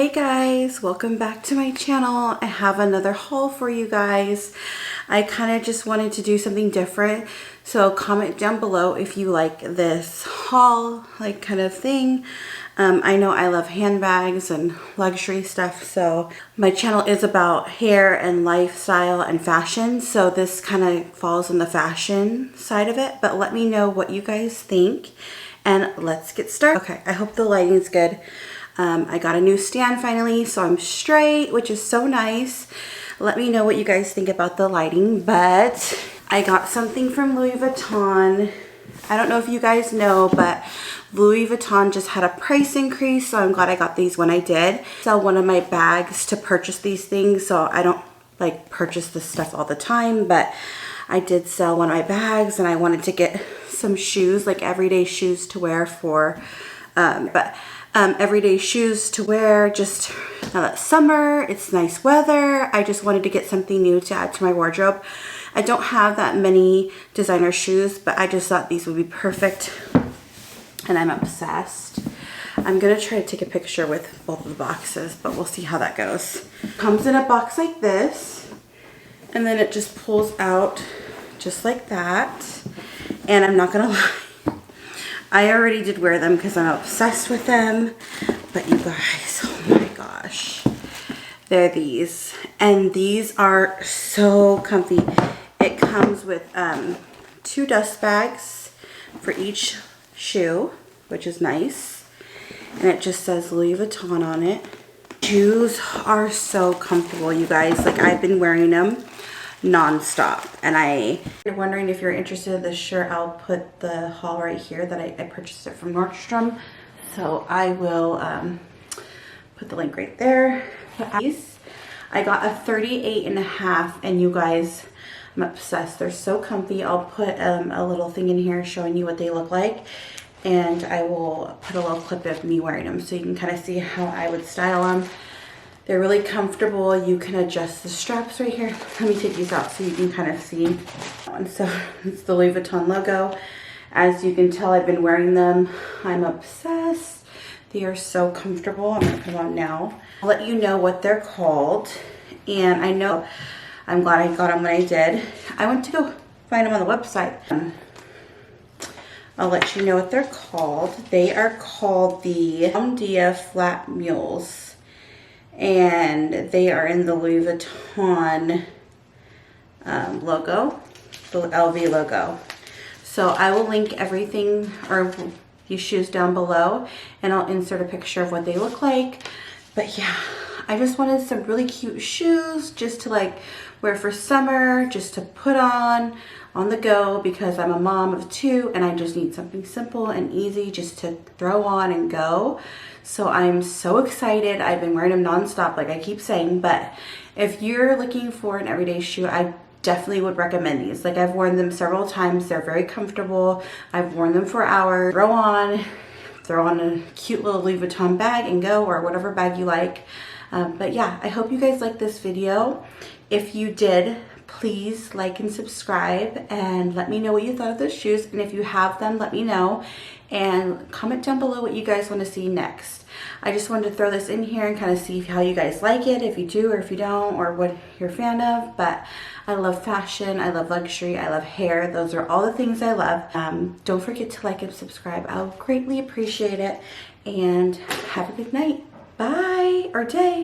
Hey guys, welcome back to my channel. I have another haul for you guys. I kind of just wanted to do something different, so comment down below if you like this haul like kind of thing. I know I love handbags and luxury stuff, so my channel is about hair and lifestyle and fashion, so this kind of falls in the fashion side of it. But let me know what you guys think and let's get started. Okay, I hope the lighting's good. I got a new stand finally, so I'm straight, which is so nice. Let me know what you guys think about the lighting. But I got something from Louis Vuitton. I don't know if you guys know, but Louis Vuitton just had a price increase, so I'm glad I got these when I did. Sell one of my bags to purchase these things, so I don't like purchase this stuff all the time, but I did sell one of my bags and I wanted to get some shoes, like everyday shoes to wear for, everyday shoes to wear just now that summer, it's nice weather. I just wanted to get something new to add to my wardrobe. I don't have that many designer shoes, but I just thought these would be perfect and I'm obsessed. I'm gonna try to take a picture with both of the boxes, but we'll see how that goes. Comes in a box like this, and then it just pulls out just like that. And I'm not gonna lie, I already did wear them because I'm obsessed with them, but you guys, oh my gosh, they're these, and these are so comfy. It comes with 2 dust bags for each shoe, which is nice, and it just says Louis Vuitton on it. Shoes are so comfortable, you guys. Like, I've been wearing them non-stop, and you're wondering if you're interested in this shirt, I'll put the haul right here that I purchased it from Nordstrom, so I will put the link right there. I got a 38.5, and you guys, I'm obsessed. They're so comfy. I'll put a little thing in here showing you what they look like, and I will put a little clip of me wearing them so you can kind of see how I would style them. They're really comfortable. You can adjust the straps right here. Let me take these out so you can kind of see. So it's the Louis Vuitton logo. As you can tell, I've been wearing them. I'm obsessed. They are so comfortable. I'm gonna put them on now. I'll let you know what they're called. And I know I'm glad I got them when I did. I went to go find them on the website. I'll let you know what they're called. They are called the Flat Mules. And they are in the Louis Vuitton logo, the LV logo. So I will link everything, or these shoes, down below, and I'll insert a picture of what they look like. But yeah, I just wanted some really cute shoes just to like wear for summer, just to put on the go, because I'm a mom of 2 and I just need something simple and easy just to throw on and go. So I'm so excited. I've been wearing them non-stop, like I keep saying, but if you're looking for an everyday shoe, I definitely would recommend these. Like, I've worn them several times. They're very comfortable. I've worn them for hours. Throw on a cute little Louis Vuitton bag and go, or whatever bag you like. But yeah, I hope you guys liked this video. If you did, please like and subscribe and let me know what you thought of those shoes. And if you have them, let me know, and comment down below what you guys want to see next. I just wanted to throw this in here and kind of see how you guys like it, if you do or if you don't, or what you're a fan of. But I love fashion, I love luxury, I love hair. Those are all the things I love. Don't forget to like and subscribe. I'll greatly appreciate it, and have a good night. Bye, or day.